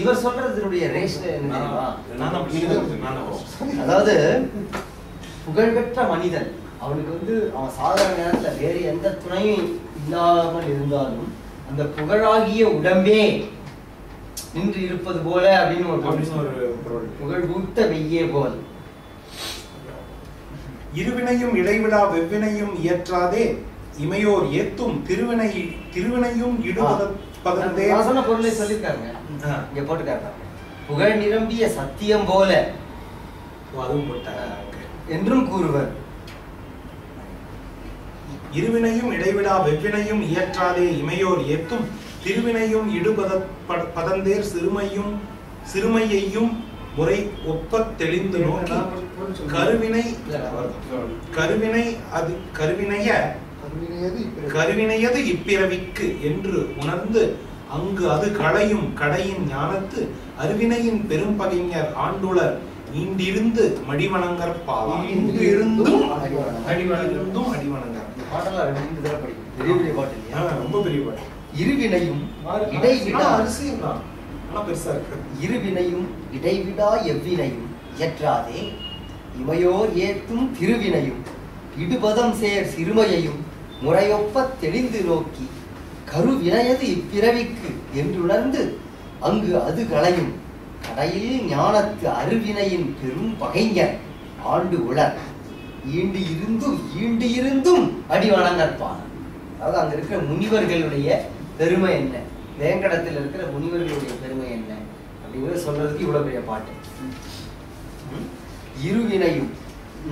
இவர் சொல்றதுடைய அதாவது புகழ்பெற்ற மனிதன் அவனுக்கு அவன் சாதாரண நேரத்துல வேறு எந்த துணையும் இல்லாமல் இருந்தாலும் அந்த புகழாகிய உடம்பே நின்று இருப்பது போல அப்படின்னு ஒரு புகழ் பூத்த வெய்யே போல். இருவினையும் இடைவிடா வெவ்வினையும் இயற்றாதே இமையோர் ஏத்தும் திருவினையும் இடுபதந்தே பொருளை சொல்லிருக்காங்க இங்க போட்டுக்காங்க. புகழ் நிரம்பிய சத்தியம் போல என்றும் கூறுவர். இருவினையும் இடைவிடா வெவ்வினையும் இயற்றாதே இமையோர் ஏத்தும் திருவினையும் இடுபதந்தேர் சிறுமையையும் முறை ஒப்ப தெளிந்து நோக்கி கருவினையது இப்பிறவிக்கு என்று உணர்ந்து அங்கு அது களையும் கடையின் ஞானத்து அருவினையின் பெரும் பகைஞர் ஆண்டுளர் ஈண்டிருந்து மடிவணங்கற் பாவா. இருந்தும் அடிவணங்கர் ரொம்ப பெரிய பாட்டு. இருவினையும் இடைவிடா இருவினையும் இடைவிடா எவ்வினையும் இயற்றாதே இமையோர் ஏத்தும் திருவினையும் இடுபதம் சேர் சிறுமையையும் முறையொப்ப தெளிந்து நோக்கி கருவினையது இப்பிறவிக்கு என்றுணர்ந்து அங்கு அது களையும் கடையில் ஞானத்து அருவினையின் பெரும் பகைஞர் ஆண்டு உளர் ஈண்டு இருந்தும் அடி வணங்கற்பான். அதாவது அங்க இருக்கிற முனிவர்களுடைய பெருமை என்ன, வேங்கடத்தில் இருக்கிற முனிவர்களுடைய பெருமை என்ன அப்படிங்கிறத சொல்றதுக்கு இவ்வளவு பெரிய பாட்டு. இருவினையும்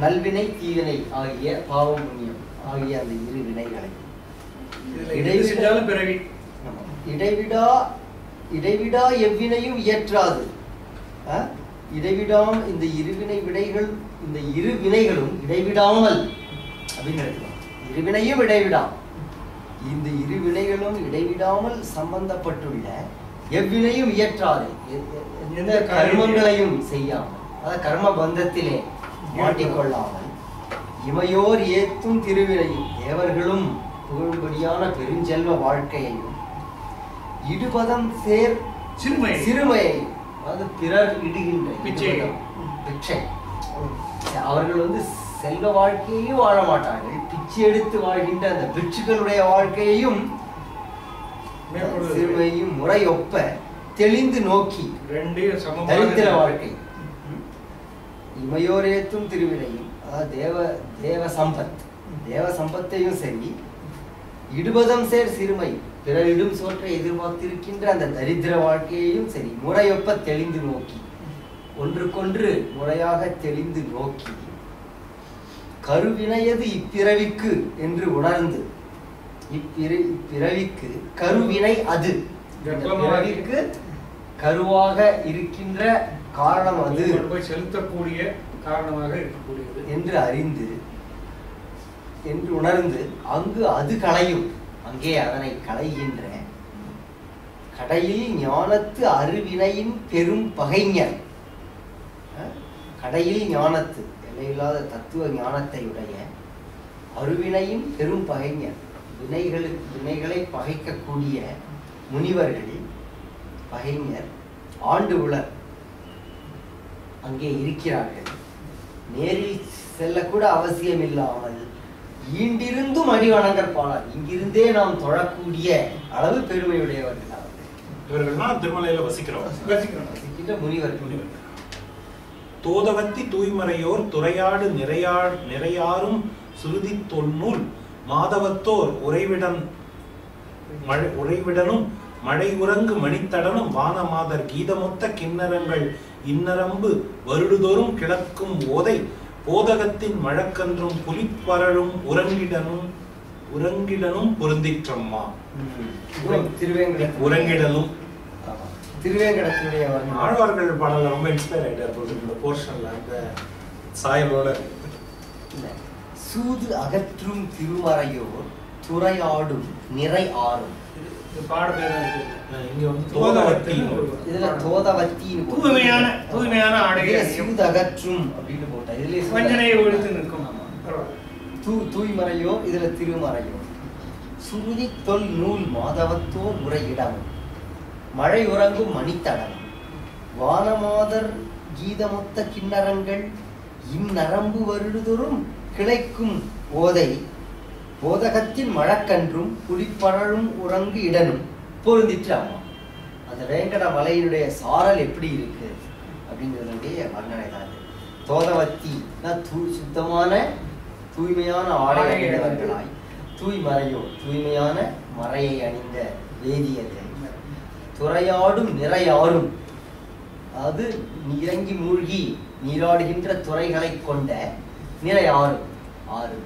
நல்வினை தீவினை ஆகிய பாவம் புண்ணியம் ஆகிய அந்த இரு வினைகளை இடைவிடா எவ்வினையும் இயற்றாது. இடைவிடாமல் இந்த இருவினை விடைகள் இந்த இரு வினைகளும் இடைவிடாமல் அப்படின்னு எடுக்கலாம். இருவினையும் இடைவிடா இந்த இரு வினைகளும் இடைவிடாமல் சம்பந்தப்பட்டுள்ள எவ்வினையும் இயற்றாது எந்த கர்மங்களையும் செய்யாமல் அதாவது கர்ம பந்தத்திலே மாட்டிக்கொள்ளாமல் இமையோர் ஏத்தும் திருவினையும் தேவர்களும் புகழும்படியான பெருஞ்செல்வ வாழ்க்கையையும் இடுபதம் சேர் சிறுமையையும் அதாவது பிறர் இடுகின்ற பிச்சை அவர்கள் செல்வ வாழ்க்கையையும் வாழ மாட்டார்கள், பிச்சை எடுத்து வாழ்கின்ற அந்த பிட்சுகளுடைய வாழ்க்கையையும் சிறுமையும் முறையொப்ப தெளிந்து நோக்கி தரித்திர வாழ்க்கை இமையோர் ஏத்தும் திருவினையும் அதாவது தேவ சம்பத்தையும் சரி இடுபதம் சேர் சிறுமை பிறரிடும் சோற்றை எதிர்பார்த்திருக்கின்ற அந்த தரித்திர வாழ்க்கையையும் சரி முறையொப்ப தெளிந்து நோக்கி ஒன்றுக்கொன்று முறையாக தெளிந்து நோக்கி கருவினையது இப்பிறவிக்கு என்று உணர்ந்து இப்பிறவிக்கு கருவினை அது பிறவிக்கு கருவாக இருக்கின்ற காரணம் அது செலுத்தக்கூடிய காரணமாக இருக்கக்கூடியது என்று அறிந்து என்று உணர்ந்து அங்கு அது களையும் அங்கே அதனை களைகின்ற கடையில் ஞானத்து அருவினையின் பெரும் பகைஞர். கடையில் ஞானத்து எல்லையில்லாத தத்துவ ஞானத்தை உடைய அருவினையின் பெரும் பகைஞர் வினைகளை பகைக்கக்கூடிய முனிவர்களில் பகைஞர் ஆண்டு உளர் அங்கே இருக்கிறார்கள். நேரில் செல்லக்கூட அவசியம் இல்லாமல் ஈண்டிருந்தும் அடி வணங்கற்பாளர் இங்கிருந்தே நாம் தொழக்கூடிய அளவு பெருமையுடையவர்கள் திருமலையில வசிக்கின்ற முனிவர்கள். தோதவத்தி தூய்மறையோர் துறையாடு நிறையாரும் சுருதி தொன்னூல் மாதவத்தோர் உறைவிடனும் மழை உறங்கு மணித்தடனும் வானமாதர் கீதமொத்த கிண்ணறங்கள் இன்னரம்பு வருடுதோறும் கிழக்கும் ஓதை போதகத்தின் மழக்கன்றும் புலிப்பரழும் உறங்கிடனும் பொருந்திற்றம்மா. உறங்கிடலும் திருவேங்கடத்தினுடைய ஆழ்வார்கள் பாடல ரொம்ப இன்ஸ்பயர் ஆயிட்டார் இந்த போர்ஷன்ல அந்த சாயலோட. சூது அகற்றும் திருமறையோர் துறையாடும் நிறை ஆறும் தூய்மையான அகற்றும் அப்படின்னு போட்டா இதுல தூய்மறையோ இதுல திருமறையோ சுருதி தொல் நூல் மாதவத்தோர் உரையிடமும் மழை உறங்கும் மணித்தடம் வானமாதர் கீதமொத்த கிண்ணறங்கள் இந்நரம்பு வருடுதொரும் கிளைக்கும் ஓதை போதகத்தின் மழக்கன்றும் புலிப்பழலும் உறங்கு இடனும் பொருந்திற்று அம்மா. அந்த வேங்கட மலையினுடைய சாரல் எப்படி இருக்கு அப்படிங்கிறதுடைய வர்ணனை தான். தோதவத்தி சுத்தமான தூய்மையான ஆடை அணிந்தவர்களாய் தூய்மறையோ தூய்மையான மறையை அணிந்த வேதியர்கள் துறையாடும் நிறையாடும், அது இறங்கி மூழ்கி நீராடுகின்ற துறைகளை கொண்ட நிறையாறு. ஆறு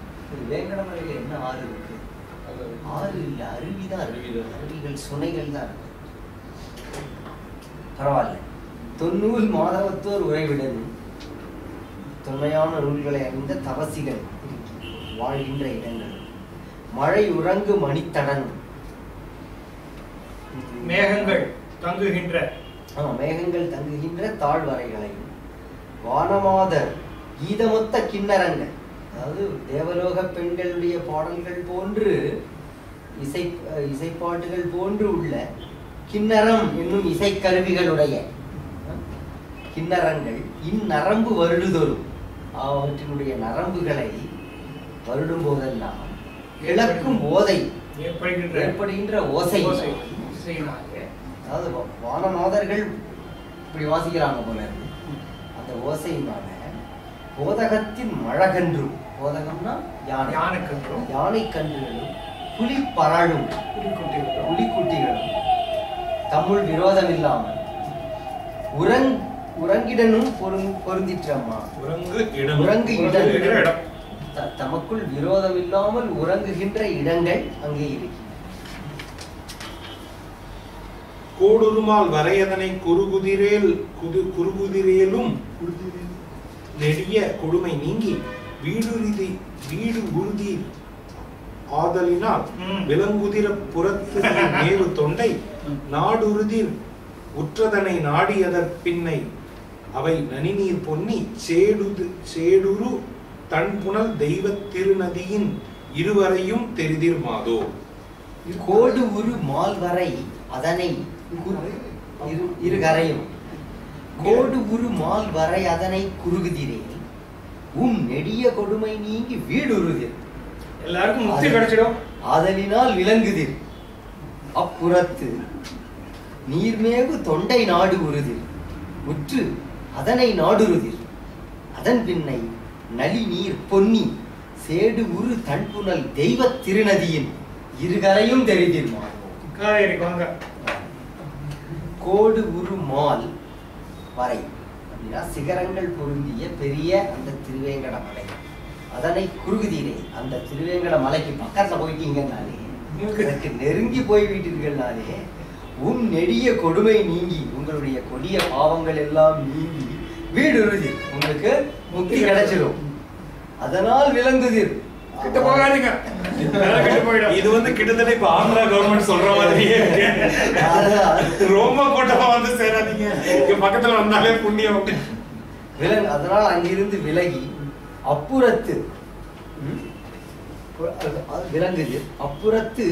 வேங்கடமலையில் என்ன ஆறு இருக்கு? ஆறு இல்ல, அருவிதான். அருவிகள் சுனைகள் தான் இருக்கு. பரவாயில்ல. தொன்னூல் மாதவத்தோர் உறைவிடனும் தொன்மையான நூல்களை அறிந்த தவசிகள் வாழ்கின்ற இடங்கள் மழை உறங்கு மணித்தடனும் மேகங்கள் தங்குகின்ற மேகங்கள் தங்குகின்ற தாழ்வரைகளையும் வானமாதர் கீதமொத்த கிண்ணறங்கள், அதாவது தேவலோக பெண்களுடைய பாடல்கள் போன்று இசைப்பாட்டுகள் போன்று உள்ள கிண்ணறம் என்னும் இசைக்கருவிகளுடைய கிண்ணறங்கள் இந்நரம்பு வருடுதொரும், அவற்றினுடைய நரம்புகளை வருடும் போதெல்லாம் இழக்கும் ஓதை ஏற்படுகின்ற ஓசை. அதாவது வானநாதர்கள் இப்படி வாசிக்கிறாங்க போல இருக்கு. அந்த ஓசையினால போதகத்தின் மழகன்றும், போதகம்னா யானை கன்றுகளும் புலிப்பறலும் புலிக்குட்டிகளும் தமிழ் விரோதம் இல்லாமல் உறங்கிடனும் பொருந்திற்றம்மா. உறங்கு இடம் தமக்குள் விரோதம் இல்லாமல் உறங்குகின்ற இடங்கள் அங்கே இருக்கு. கோடுருமால் வரையதனை குறுகுதிரேலும் நெடிய கொடுமை நீங்கி வீடு உறுதி ஆதலினால் விலங்குதிர புறத்து மேவு தொண்டை நாடுறுதிர் உற்றதனை நாடியதற் பின்னை அவை நனிநீர் பொன்னி சேடுரு தன்புணல் தெய்வ திருநதியின் இருவரையும் தெரிதிர் மாதோ. கோடு உரு மால் வரை அதனை இருகரையும் கோடு உரு மால் வரை அதனை குறுகுதிரே நெடிய கொடுமை நீங்கி வீடுறுதிர் எல்லாருக்கும் முக்தி கிடைச்சிடும் ஆதலினால் விளங்குதிர் அப்புறத்து நீர்மேவு தொண்டை நாடு உறுதிர் உற்று அதனை நாடுறுதிர் அதன் பின்னை நலி நீர் பொன்னி சேடு உரு தன்புணல் தெய்வ திருநதியின் இருகரையும் தெரிதிர் மாறுவோம். கோடு உரு மால் வரை அப்படின்னா சிகரங்கள் பொருந்திய பெரிய அந்த திருவேங்கட மலை, அதனை குறுகுதீரே அந்த திருவேங்கட மலைக்கு பக்கத்துல போயிட்டீங்கன்னாலே, எனக்கு நெருங்கி போய்விட்டீர்கள்னாலே நெடிய கொடுமை நீங்கி உங்களுடைய கொடிய பாவங்கள் எல்லாம் நீங்கி வீடு உறுதி உங்களுக்கு முக்தி கிடைச்சிடும். அதனால் விளங்குதீர். கிட்ட போகாதீங்க. இது கிட்டத்தட்ட இப்ப ஆந்திரா கவர்மெண்ட் சொல்ற மாதிரியே ரொம்ப கூட்டமா சேராதீங்க, இங்க பக்கத்துல வந்தாலே புண்ணியம் விலங்கு. அதனால் அங்கிருந்து விலகி அப்புறத்து விளங்குது. அப்புறத்து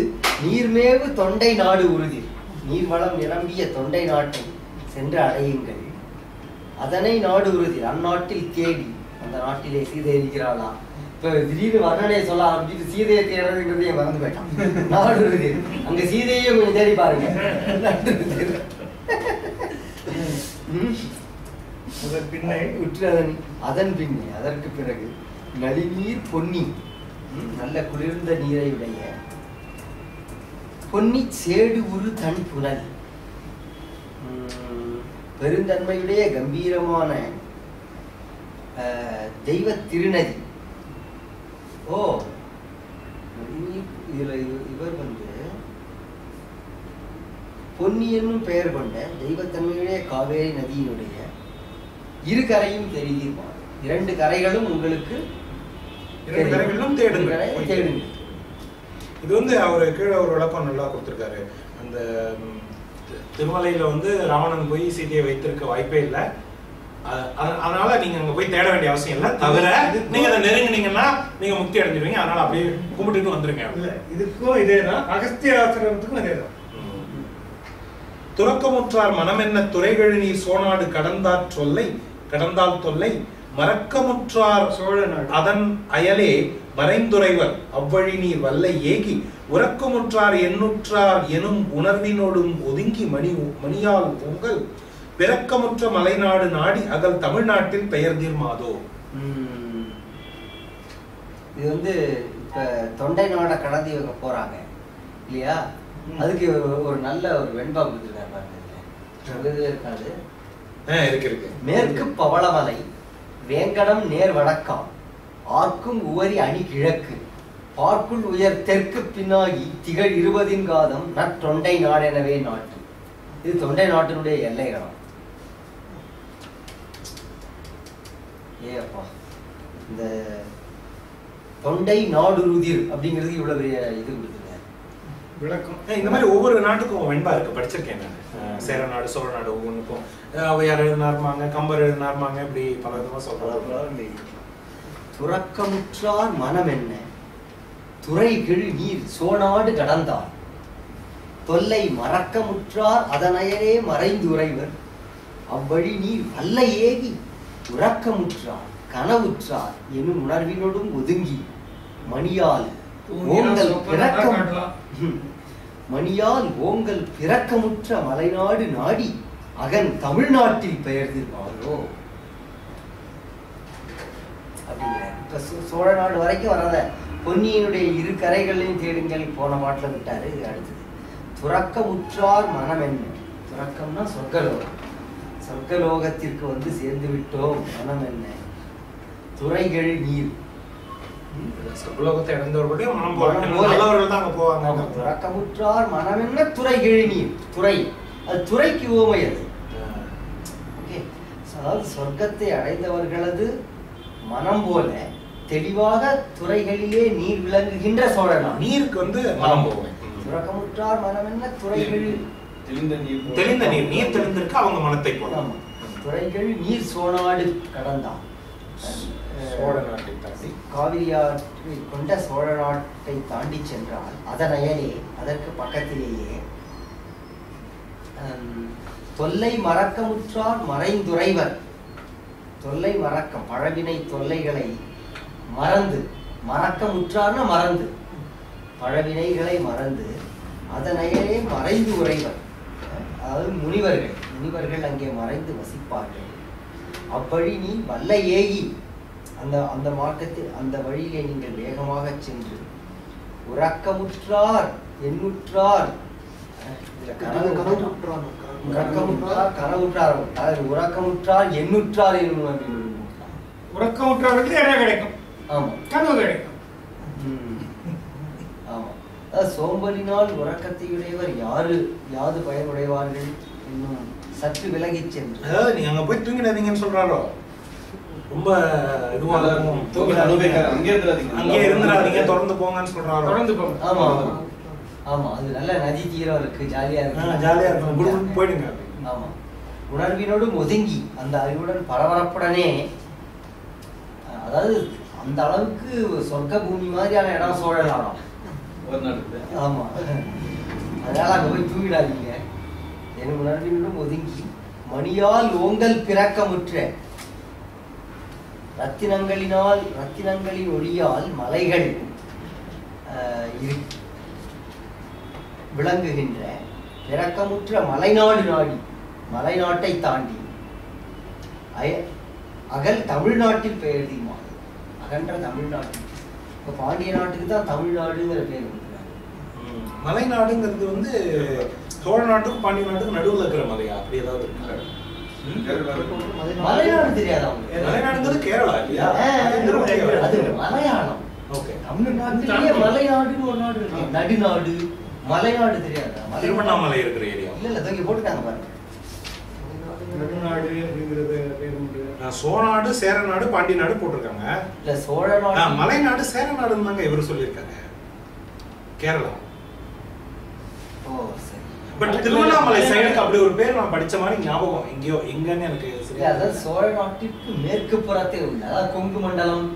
நீர்மேவு தொண்டை நாடு உறுதி, நீர்வளம் நிரம்பிய தொண்டை நாட்டை சென்று அடையுங்கள். அதனை நாடு உறுதி, அந்நாட்டில் தேடி, அந்த நாட்டிலே சீதை இருக்கிறாளா? இப்ப திடீர்னு வர்ணனையை சொல்ல ஆரம்பிச்சுட்டு சீதையை தேடுறதுங்கிறதையே மறந்து போயிட்டான். நாடு உறுதி, அங்க சீதையே கொஞ்சம் தேடி பாருங்க. அதன் பின்னே அதற்கு பிறகு நளிநீர் பொன்னி, நல்ல குளிர்ந்த நீரையுடைய பொன்னி சேடு உரு தன் புனல், பெருந்தன்மையுடைய கம்பீரமான தெய்வ திருநதி. இதுல இவர் பொன்னி என்னும் பெயர் கொண்ட தெய்வத்தன்மையுடைய காவேரி நதியினுடைய இரு கரையும் தெரியுமா? இரண்டு கரைகளும் உங்களுக்கு தேடுங்க. இது அவரு கீழே ஒரு விளக்கம் நல்லா கொடுத்திருக்காரு. அந்த திருமலையில ராவணன் போய் சீதையை வைத்திருக்க வாய்ப்பே இல்லை. அதனால நீங்க அங்க போய் தேட வேண்டிய அவசியம் இல்லை. தவிர நீங்க அதை நெருங்கினீங்கன்னா நீங்க முக்தி அடைஞ்சிருவீங்க. அதனால அப்படியே கும்பிட்டுட்டு வந்துருங்க. இல்ல இதுக்கும் இதேதான், அகஸ்திய ஆசிரமத்துக்கும் இதேதான். துறக்கமுற்றார் மனமென்ன துறைகள் நீர் சோனாடு கடந்தால் தொல்லை மறக்கமுற்றார் சோழநாடு அதன் அயலே மறைந்துரைவர் அவ்வழி நீர் வல்லை ஏகி உறக்கமுற்றார் எண்ணுற்றார் எனும் உணர்வினோடும் ஒதுங்கி மணியால் உங்கள் பிறக்கமுற்ற மலைநாடு நாடி அகல் தமிழ்நாட்டில் பெயர்தீர் மாதோ. இது இப்ப தொண்டை நாட கடந்து இவங்க போறாங்க இல்லையா, அதுக்கு ஒரு நல்ல ஒரு வெண்பா கொடுத்துருக்காரு பாருங்க. இருக்காது இருக்கு. மேற்கு பவளமலை வேங்கடம் நேர் வடக்காம் ஆர்க்கும் உவரி அணி கிழக்கு பார்க்குள் உயர் தெற்கு பின்னாகி திகழ் 20 காதம் நற்றொண்டை நாடெனவே நாட்டு. இது தொண்டை நாட்டினுடைய எல்லைகளம். ஏப்பா இந்த தொண்டை நாடுருதிர் அப்படிங்கிறது இவ்வளவு பெரிய இது கொடுத்துருக்காரு விளக்கம். இந்த மாதிரி ஒவ்வொரு நாட்டுக்கும் வெண்பா இருக்கு, படிச்சிருக்கேன் நான். சேர நாடு சோழ நாடு ஒவ்வொன்றுக்கும் அவையார் எழுதினார்மாங்க, கம்பர் எழுதினார்மாங்க, இப்படி பல விதமா சொல்றாங்க. துறக்கமுற்றார் மனம் என்ன துறை கிழு நீர் சோநாடு கடந்தார் தொல்லை மறக்கமுற்றார் அதனையரே மறைந்துரைவர் அவ்வழி நீர் வல்ல ஏகி உறக்கமுற்றார் கனவுற்றார் எனும் உணர்வினோடும் ஒதுங்கி மணியால் பிறக்கமுற்ற மலைநாடு நாடி அகன் தமிழ்நாட்டில் பெயர்ந்திருப்பாரோ அப்படிங்கிற. இப்ப சோழ நாடு வரைக்கும் வராத பொன்னியினுடைய 2 கரைகளையும் தேடுங்கள் போன பாட்டுல விட்டாரு. இது அடுத்தது துறக்கமுற்றார் மனம் என்ன. துறக்கம்னா சொர்க்கலோகம். சொர்க்கலோகத்திற்கு சேர்ந்து விட்டோம். மனம் என்ன துறைகள் நீர். சொர்க்கலோகத்தை இழந்தவர்களுடைய மனம் நல்லவர்கள் தான் அங்க போவாங்க. துறக்கமுற்றார் மனம் என்ன துறைகள் நீர். துறை அது துறைக்கு உவமை. அது ஓகே. அதாவது சொர்க்கத்தை அடைந்தவர்களது மனம் போல தெளிவாக துறைகளிலே நீர் விளங்குகின்ற சோழனா. நீருக்கு மனம் போவேன். துறக்கமுற்றார் மனம் என்ன துறைகள் தெளிந்த நீர் தெளிந்திருக்கு அவங்க மனத்தை போலாம். துறைகள் நீர் சோநாடு கடந்தான் சோழ நாட்டை தாண்டி காவிரியாற்றை கொண்ட சோழ நாட்டை தாண்டி சென்றால் அதன் அயலே அதற்கு பக்கத்திலேயே தொல்லை மறக்கமுற்றார் மறைந்துரைவர். தொல்லை மறக்கம் பழவினை தொல்லைகளை மறந்து மறக்கமுற்றார்னா மறந்து பழவினைகளை மறந்து அதனையே மறைந்து உரைவர். அதாவது முனிவர்கள் அங்கே மறைந்து வசிப்பார்கள். அவ்வழி நீ வல்ல ஏகி அந்த மார்க்கத்தில் அந்த வழியிலே நீங்கள் வேகமாக சென்று உறக்கமுற்றார் எண்ணுற்றார் கனவுற்றார் உறக்கமுற்றார் எண்ணுற்றார் என்னும் உறக்கமுற்றாருக்கு என்ன கிடைக்கும்? ஆமா கனவு கிடைக்கும். ஆமா சோம்பலினால் உறக்கத்தையுடையவர் யாது பயனுடைவார்கள் இன்னும் சற்று விலகி சென்று. அதாவது நீங்க அங்க போய் தூங்கிடாதீங்கன்னு சொல்றாரோ. ரொம்ப இதுவா அங்கே இருந்துடாதீங்க, தொடர்ந்து போங்கன்னு சொல்றாரோ. தொடர்ந்து போங்க. ஆமா ஆமா அது நல்ல நதி தீரம் இருக்கு, ஜாலியா இருக்கு. ஜாலியா இருக்கும், போயிடுங்க. ஆமா உணர்வினோடும் ஒதுங்கி அந்த அறிவுடன் பரபரப்புடனே, அதாவது அந்த அளவுக்கு சொர்க்க பூமி மாதிரியான இடம் சோழலாம். ஆமா அதனால அங்க போய் தூங்கிடாதீங்க. என் உணர்வினோடும் ஒதுங்கி மணியால் ஓங்கல் பிறக்கமுற்ற ரத்தினங்களின் ஒளியால் மலைகள் விளங்குகின்ற பிறக்கமுற்ற மலைநாட்டை தாண்டி அகல் தமிழ்நாட்டில் பெயர் தீமா. அகன்ற தமிழ்நாட்டில் இப்ப பாண்டிய நாட்டுக்கு தான் தமிழ்நாடுங்கிற பேர் கொடுக்குறாங்க. மலைநாடுங்கிறது சோழ நாட்டுக்கும் பாண்டிய நாட்டுக்கும் நடுவில் இருக்கிற மலையா? அப்படி ஏதாவது மலையாள தெரியாதா? மலைநாடுங்கிறது கேரளா இல்லையா? அது மலையாளம். தமிழ்நாட்டிலேயே மலைநாடுன்னு ஒரு நாடு இருக்கு, நடுநாடு. மலைநாடு தெரியாதா? திருவண்ணாமலை இருக்கிற ஏரியா இல்ல இங்க போட்டுட்டாங்க பாருங்க. நடுநாடு அப்படிங்கிறது பேர் உண்டு. சோழநாடு, சேரநாடு, பாண்டிய நாடு போட்டிருக்காங்க. இல்ல சோழ நாடு, மலைநாடு, சேரநாடுன்னு தாங்க இவரு சொல்லியிருக்காங்க. கேரளா. ஓ சரி. பட் திருவண்ணாமலை சைடுக்கு அப்படி ஒரு பேர் நான் படிச்ச மாதிரி ஞாபகம் எங்கேயோ எங்கன்னு எனக்கு இல்ல, அதாவது சோழ நாட்டிற்கு மேற்கு புறத்தே உள்ள அதாவது கொங்கு மண்டலம்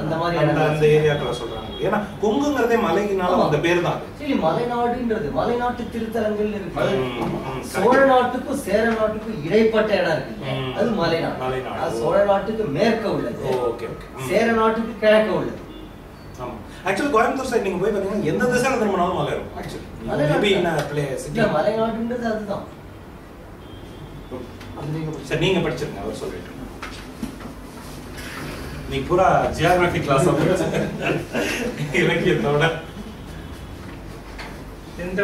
அந்த மாதிரி அந்த ஏரியாக்களை சொல்றாங்க. ஏன்னா கொங்குங்கிறதே மலைக்குனால அந்த பேர் தான். சரி, மலைநாடுன்றது மலைநாட்டு திருத்தலங்கள் இருக்கு. சோழ நாட்டுக்கும் சேர நாட்டுக்கும் இடைப்பட்ட இடம் இருக்கு, அது மலைநாடு. அது சோழ நாட்டுக்கு மேற்க உள்ளது, சேர நாட்டுக்கு கிழக்க உள்ளது. ஆமா, ஆக்சுவலி கோயம்புத்தூர் சைடு நீங்க போய் பாத்தீங்கன்னா எந்த திசையில திரும்பினாலும் மலை இருக்கும். ஆக்சுவலி மலைநாடுன்றது அதுதான். சரி, நீங்க படிச்சிருங்க, அவர் சொல்லிட்டு. நீ பூரா ஜியோகிராஃபி கிளாஸ் இலக்கியத்தோட. தென்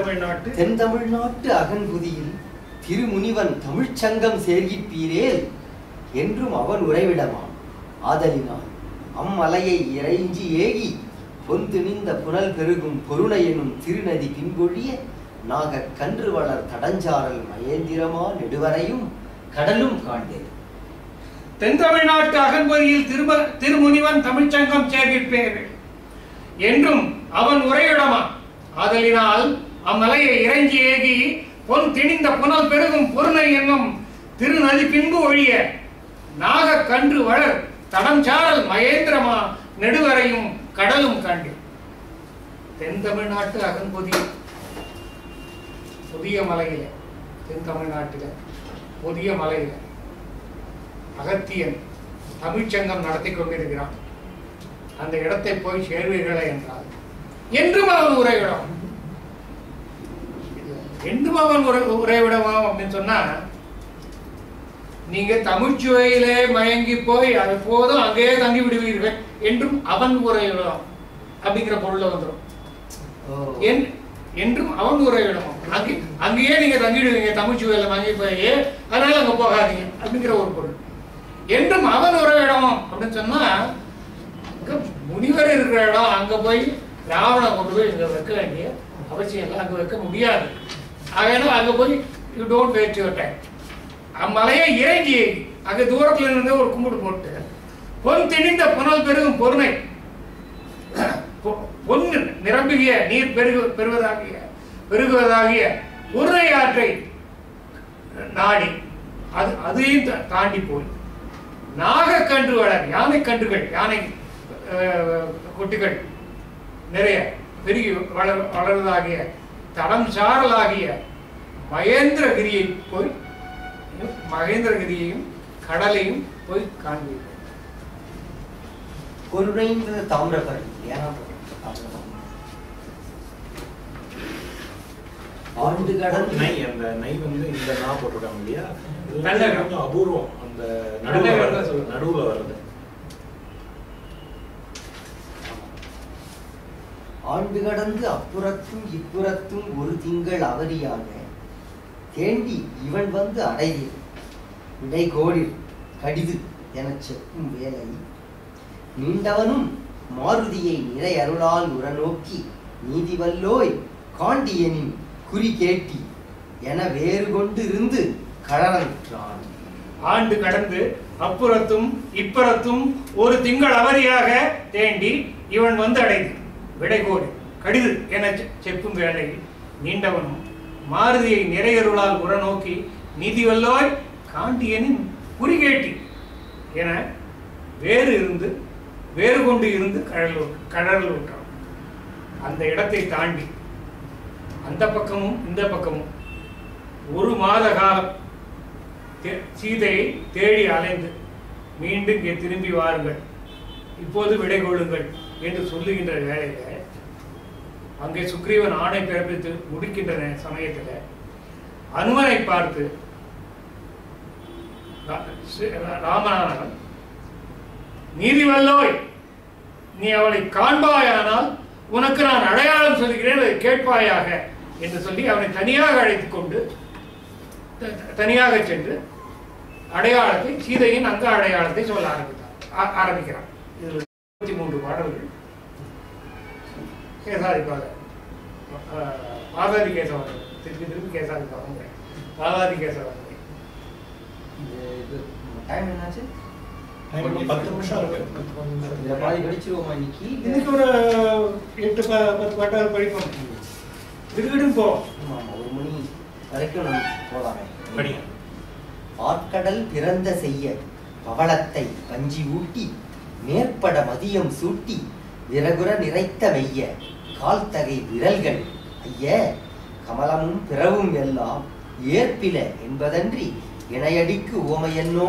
தமிழ்நாட்டு அகன்புதியில் திருமுனிவன் தமிழ்ச்சங்கம் சேர்கிப்பீரேல் என்றும் அவன் உறைவிடமாம். ஆதலினால் அம்மலையை இறைஞ்சி ஏகி பொந்திணிந்த புனல் பெருகும் பொருணை எனும் திருநதி பின்பொழிய நாக கன்று வளர் தடஞ்சாரல் மகேந்திரமா நெடுவரையும் கடலும் காண்டேன். தென் தமிழ்நாட்டு அகன்பதியில் திருமுனிவன் தமிழ்ச்சங்கம் சேர்கிப்பேர் என்றும் அவன் உரையிடமா. ஆதலினால் அம்மலையை இறைஞ்சி ஏகி பொன் திணிந்த புனல் பெருகும் பொருணை என்னும் திருநதி பின்பு ஒழிய நாக கன்று வளர் தடஞ்சாரல் மகேந்திரமா நெடுவரையும் கடலும் காண்டி. தென் தமிழ்நாட்டு அகன்பொதி புதிய மலையில, தென் தமிழ்நாட்டில புதிய மலையில அகத்தியன் தமிழ்ச்சங்கம் நடத்தி கொண்டிருக்கிறான். அந்த இடத்தை போய் சேர்வீர்களே என்றால் என்றும் அவன் உறைவிடம், என்றும் அவன் உறைவிடமாம் அப்படின்னு சொன்னா, நீங்க தமிழ்ச்சுவையிலே மயங்கி போய் அது போதும் அங்கேயே தங்கி விடுவீர்கள் என்றும் அவன் உறைவிடம் அப்படிங்கிற பொருள்ல வந்துடும். என்றும் அவன் உறைவிடம், அங்கேயே நீங்க தங்கிடுவீங்க தமிழ்ச்சுவையில மயங்கி போய், அதனால அங்க போகாதீங்க அப்படிங்கிற ஒரு பொருள். என்றும் அவன் உறைவிடம் அப்படின்னு சொன்னா, முனிவர் இருக்கிற இடம், அங்க போய் ராவணன் கொண்டு போய் இங்க வைக்க வேண்டிய அவசியம் இல்லை, அங்க வைக்க முடியாது. அதனால அங்க போய் you don't waste your time. அம்மலையை இறங்கி அங்க தூரத்துல இருந்து ஒரு கும்பிடு போட்டு பொன் திணிந்த புனல் பெருகும் பொருணை, பொன்னு நிரம்பிய நீர் பெருகுவதாகிய பொருணை ஆற்றை நாடி அதையும் தாண்டி போய் நாக கன்று வளர் யானை கன்றுகள், யானை குட்டிகள் நிறைய பெருகி வளர்வதாகிய தடம் சாரலாகிய மகேந்திரகிரியை போய், மகேந்திரகிரியையும் கடலையும் போய் காண்பீர்கள். பொருணைன்றது தாமிரபரணி. ஆண்டு கடல் நை, அந்த நை வந்து இந்த நா போட்டுருக்காங்க இல்லையா, கொஞ்சம் அபூர்வம். அந்த நடுவுல வருது. ஆண்டு கடந்து அப்புறத்தும் இப்புறத்தும் ஒரு திங்கள் அவரியாக தேண்டி இவன் வந்து அடைதி இடைகோடில் கடிது எனச் செப்பும் வேலை நீண்டவனும் மாருதியை நிறை அருளால் உரநோக்கி நீதிவல்லோய் காண்டியனின் குறி கேட்டி என வேறு கொண்டு இருந்து கழறான். ஆண்டு கடந்து அப்புறத்தும் இப்புறத்தும் ஒரு திங்கள் அவரியாக தேண்டி இவன் வந்து அடைது விடைகோடி கடிது என செப்பும் வேலை நீண்டவனும் மாருதியை நிறையருளால் உரநோக்கி நீதிவல்லோய் காண்டியனின் குறிகேட்டி என வேறு கொண்டு இருந்து கடல் விட்டான். அந்த இடத்தை தாண்டி அந்த பக்கமும் இந்த பக்கமும் ஒரு மாத காலம் சீதையை தேடி அலைந்து மீண்டும் இங்கே திரும்பி வாருங்கள், இப்போது விடை கொள்ளுங்கள் என்று சொல்லுகின்ற வேளையில அங்கே சுக்ரீவன் ஆணை பிறப்பித்து முடிக்கின்ற சமயத்தில் அனுமனை பார்த்து ராமநாதன் நீதிவல்லோய், நீ அவளை காண்பாயானால் உனக்கு நான் அடையாளம் சொல்கிறேன், அதை கேட்பாயாக என்று சொல்லி அவனை தனியாக அழைத்துக் கொண்டு தனியாக சென்று அடையாளத்தை, சீதையின் அங்க அடையாளத்தை சொல்ல ஆரம்பிக்கிறான். இதில் 23 பாடல்கள். கேசாதிப்பாக பாதாதி கேசவன், திருப்பி கேசாதிப்பாக பாதாதி கேசவன். டைம் என்னாச்சு? 10 நிமிஷம் இருக்கு. பாதி படிச்சிருவோமா இன்னைக்கு? இன்னைக்கு ஒரு 8-10 பாட்டால் படிப்போம். திருவிடும் போ. ஆமாம், 1 மணி வரைக்கும் நம்ம போலாமே. படிங்க. ஆற்கடல் பிறந்த செய்ய பவளத்தை பஞ்சி ஊட்டி மேற்பட மதியம் சூட்டி விறகுற நிறைத்த மெய்ய கால் தகை விரல்கள் ஐய கமலமும் பிறவும் எல்லாம் ஏற்பில என்பதன்றி இணையடிக்கு ஓமையன்னோ.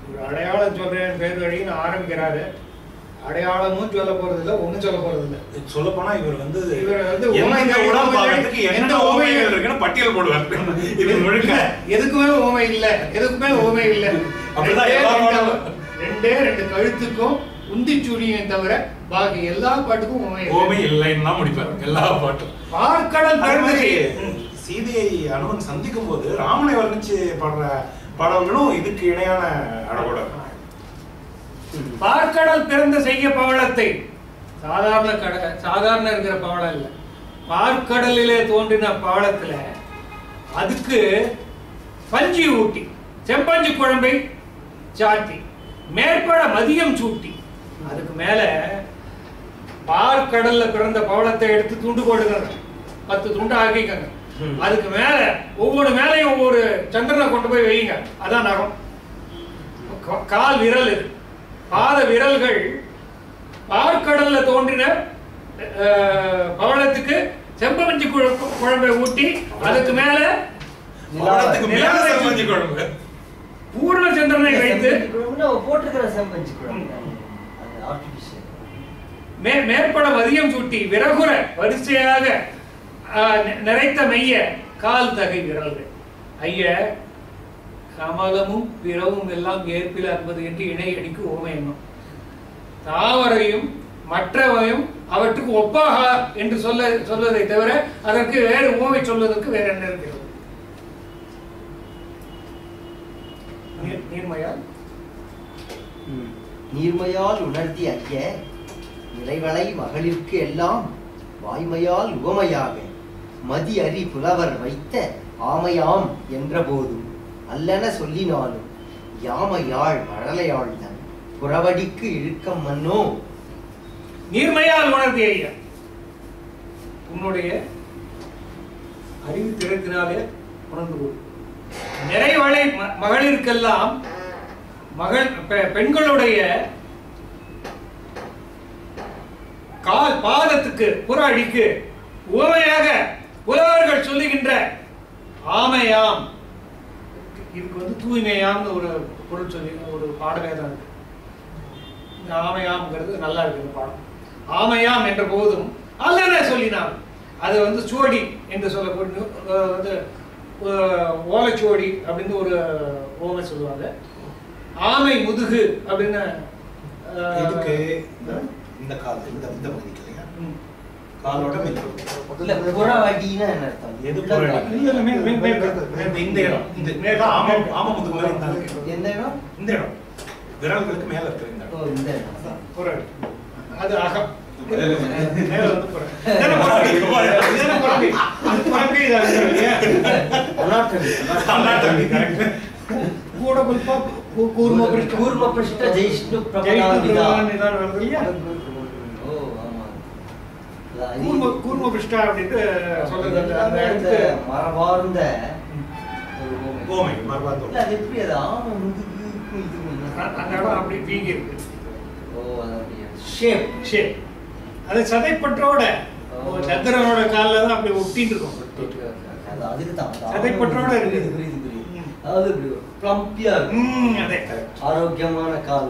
ஒரு அடையாளம் சொல்றேன் பேர் வழின்னு ஆரம்பிக்கிறாரு. அடையாளமும் சொல்ல போறது இல்ல, ஒண்ணும் சொல்ல போறது இல்ல. சொல்ல போனா இவர் வந்து எந்த உலகத்துக்கு எந்த ஓமைகள் இருக்குன்னு பட்டியல் போடுவார். இது முழுக்க எதுக்குமே ஓமை இல்ல, எதுக்குமே ஓமை இல்ல. அப்படிதான் ரெண்டே ரெண்டு கழுத்துக்கும் உந்திச்சூடியும் தவிர பாக்கி எல்லா பாட்டுக்கும் ஓமை இல்லைன்னு தான் முடிப்பாரு எல்லா பாட்டும். பார்க்கடல் பிறந்தது. சீதையை அனுமன் சந்திக்கும் போது ராமனை வர்ணிச்சு பாடுற பாடல்களும் இதுக்கு இணையான அழகோட. பார்க்கடல் பிறந்த செய்ய பவளத்தை சாதாரண இருக்கிற பவளம் இல்ல, பார்க்கடலிலே தோன்றின பவளத்துல அதுக்கு பஞ்சி ஊட்டி செம்பஞ்சு குழம்பை சாட்டி மேற்பட மதியம் சூட்டி அதுக்கு மேல பார்க்கடல்ல பிறந்த பவளத்தை எடுத்து துண்டு போடுங்க, 10 துண்டு ஆக்கிக்கங்க. அதுக்கு மேல ஒவ்வொரு மேலையும் ஒவ்வொரு சந்திரனை கொண்டு போய் வைங்க. அதான் நகம். கால் விரல் இது, பாத விரல்கள் பார்க்கடல்ல தோன்றின பவளத்துக்கு செம்பஞ்சு குழம்பை ஊட்டி அதுக்கு மேல பூர்ண சந்திரனை வைத்து மேற்பட மதியம் சூட்டி விறகுற வரிசையாக நிறைத்த மெய்ய கால் தகை விரல்கள் ஐய கமலமும் பிறவும் எல்லாம் ஏற்பில என்பது என்று இணையடிக்கு ஓமை எண்ணும். தாவரையும் மற்றவையும் அவற்றுக்கு ஒப்பாக என்று சொல்வதை தவிர அதற்கு வேறு ஓமை சொல்வதற்கு வேற என்ன இருக்கிறது? நீர்மையால் உணர்த்தி ஐய இறைவளை மகளிர்க்கு எல்லாம் வாய்மையால் உவமையாக மதி அறி புலவர் வைத்த ஆமையாம் என்ற போதும் அல்லன சொல்லினாலும் யாமையாள் மழலையாள் தன் புறவடிக்கு இழுக்கம் மன்னோ. நீர்மையால் உணர்த்தி ஐயா, உன்னுடைய அறிவு திறத்தினாலே உணர்ந்து கொள். நிறைவளை மகளிருக்கெல்லாம் பெண்களுடைய கால் பாதத்துக்கு புற அடிக்கு உவமையாக புலவர்கள் சொல்லுகின்ற ஆமையாம், இதுக்கு வந்து தூய்மையாம்னு ஒரு பொருள் சொல்லி ஒரு பாடலே தான் இருக்கு. இந்த ஆமையாம்ங்கிறது நல்லா இருக்கு பாடம். ஆமையாம் என்ற போதும் அல்லன சொல்லினார். அது வந்து சோடி என்று சொல்லக்கூடிய வந்து ஓலைச்சுவடி அப்படின்னு ஒரு ஓமை சொல்லுவாங்க. ஆமை முதுகு அப்படின்னு இந்த கால் இந்த பகுதிக்கு இல்லையா, காலோட இல்ல புறவடினா என்ன அர்த்தம்? எது புறவடி? இந்த இடம், இந்த ஆமா முதுகு மேல எந்த இடம்? இந்த இடம் விரல்களுக்கு மேல இருக்கு இந்த இடம். இந்த இடம் புறவடி. அது அகம். மேல வந்து புறவடி. இதெல்லாம் புறவடி. இதெல்லாம் புறவடி. அது புறவடி தான் இல்லையா? Anatomy correct. கூட புல்பா கூர்ம பிரஷ்ட ஜெயிஷ்ணு பிரபலாவிதான் வருது இல்லையா? ஓ ஆமா. கூர்ம பிருஷ்டா அப்படின்ட்டு சொல்றது. அந்த இடத்துல மரபார்ந்த கோமை மரபார்ந்த. இல்ல அது எப்படி அது ஆமா முதுகுக்கும் இதுக்கும் அந்த இடம் அப்படி வீங்கி இருக்கு. ஓ அது அப்படியே ஷேப் அது சதைப்பற்றோட சந்திரனோட கால்ல தான் அப்படி ஒட்டிட்டு இருக்கும். அதுக்கு தான் சதைப்பற்றோட இருக்கு. புரியுது. அதாவது இப்படி பிளம்பியா அதே ஆரோக்கியமான கால்.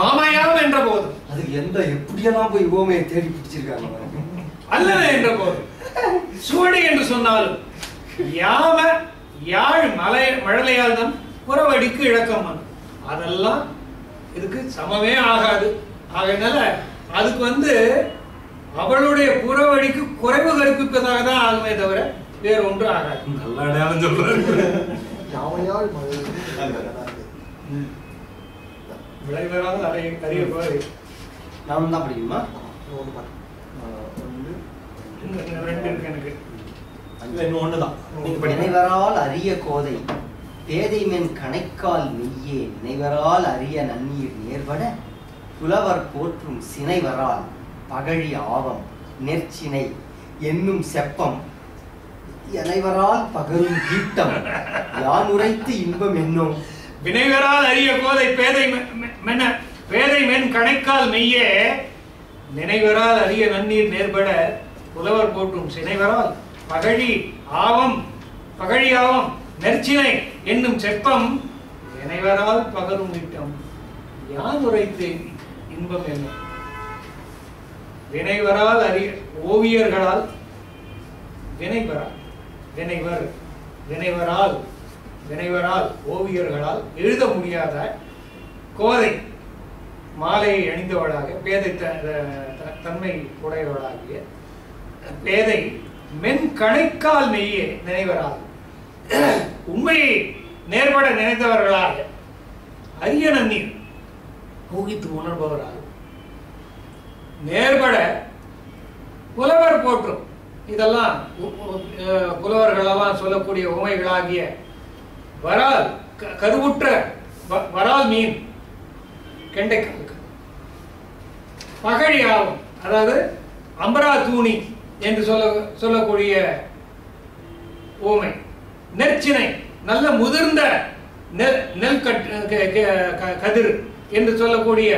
ஆமையாம் என்ற போது அதுக்கு எப்படியெல்லாம் போய் ஓமையை தேடி பிடிச்சிருக்காங்க. அல்லது என்ற போது சுவடி என்று சொன்னாலும் யாம யாழ் மழலையால் தான் புறவடிக்கு இழக்கம். அதெல்லாம் இதுக்கு சமமே ஆகாது. ஆகையினால அதுக்கு வந்து அவளுடைய புறவடிக்கு குறைவு கற்பிப்பதாக தான் ஆகுமே தவிர வேறு ஒன்று ஆகாது. நல்ல அடையாளம் சொல்றாரு. விளைவராக அறிய போய் நாம் தான் படிக்குமா? ரெண்டு இருக்கு எனக்கு. இன்னும் ஒண்ணுதான். நினைவரால் அரிய கோதை பேதை மென் கணைக்கால் மெய்யே நினைவரால் அரிய நன்னீர் நேர்பட புலவர் போற்றும் சினைவரால் பகழி ஆவம் நெற்சினை என்னும் செப்பம் எனைவரால் பகரும் ஈட்டம் யான் உரைத்து இன்பம் என்னும். வினைவரால் அறிய கோதை பேதை மென் கணைக்கால் மெய்யே நினைவரால் அறிய நன்னீர் நேர்பட புலவர் போற்றும் சினைவரால் பகழி ஆவம் நெற்சினை என்னும் செப்பம் நினைவரால் பகரும் ஈட்டம் யான் உரைத்து இன்பம் என்னும். வினைவரால் அறிய ஓவியர்களால் வினைவரால் ஓவியர்களால் எழுத முடியாத கோதை மாலையை அணிந்தவளாக பேதை தன்மை உடையவளாகிய பேதை மென் கணைக்கால் மெய்யே நினைவரால் உண்மையை நேர்பட நினைத்தவர்களாக அரிய நன்னீர் ஊகித்து உணர்பவரால் நேர்பட புலவர் போற்றும். இதெல்லாம் புலவர்களெல்லாம் சொல்லக்கூடிய உமைகளாகிய வரால் கருவுற்ற வரால் மீன் கெண்டைக்காலுக்கு பகழி ஆகும், அதாவது அம்பரா தூணி என்று சொல்லக்கூடிய ஊமை, நெற்சினை நல்ல முதிர்ந்த நெல் கதிர் என்று சொல்லக்கூடிய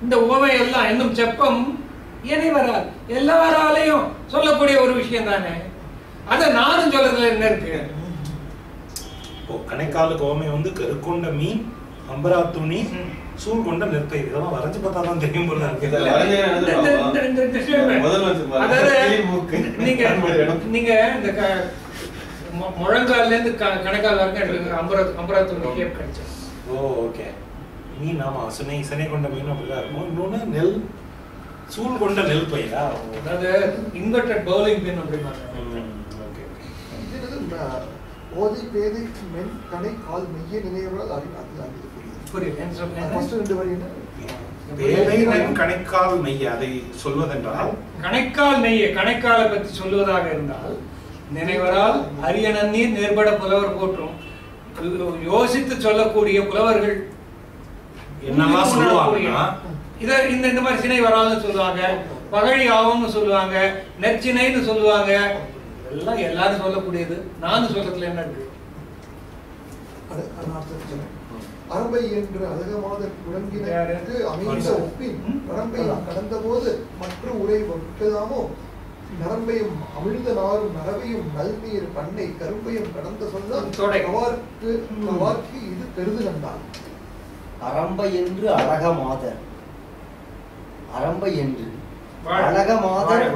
இந்த ஊமை எல்லாம் இன்னும் செப்பம் இணைவரால் எல்லாராலையும் சொல்லக்கூடிய ஒரு விஷயம் தானே. அத நானும் சொல்றதுல என்ன இருக்கு? கணைக்கால கோமை வந்து கருக்கொண்ட மீன், அம்பரா துணி, சூழ் கொண்ட நெற்பை, இதெல்லாம் வரைஞ்சு பார்த்தா தான் தெரியும் போல இருக்கு. நீங்க இந்த முழங்கால்ல இருந்து கணைக்கால் வரைக்கும் அம்பரா துணி கிடைச்சது. ஓ ஓகே. மீன் ஆமா சினை கொண்ட மீன் அப்படிதான் இருக்கும். இன்னொன்னு நெல் சூழ் கொண்ட நெல் பயிரா, அதாவது இன்வெர்டட் பவுலிங் பின் அப்படிமாங்க. ஓகே ஓதி பேதை மென் கணை கால் மெய்ய நினைவரால் அது புரியுது. ஃபர்ஸ்ட் ரெண்டு வரி என்ன? பேதை மென் கணைக்கால் மெய்ய, அதை சொல்வதென்றால் கணைக்கால் மெய்ய கணைக்காலை பற்றி சொல்வதாக இருந்தால் நினைவரால் அரிய நன்னீர் நேர்பட புலவர் போற்றும். யோசித்து சொல்லக்கூடிய புலவர்கள் என்னெல்லாம் சொல்லுவாங்கன்னா இத இந்த மாதிரி சினை வராதுன்னு சொல்லுவாங்க, பகழி ஆவம்னு சொல்லுவாங்க, நெற்சினைன்னு சொல்லுவாங்க. எல்லாம் எல்லாரும் சொல்லக்கூடியது. நானும் சொல்றதுல என்ன இருக்கு? அரம்பை என்ற அழகமாத குழம்பினருக்கு அமைந்த ஒப்பின் நரம்பையும் கடந்த போது மற்ற உரை வகுக்கலாமோ நரம்பையும் அமிழ்த நாரும் நரவையும் நல்நீர் பண்ணை கரும்பையும் கடந்த சொன்னால் கவார்க்கு இது பெருது கண்டான். அரம்பை என்று அழகமாதர், அரம்பை என்று அழகமாதர்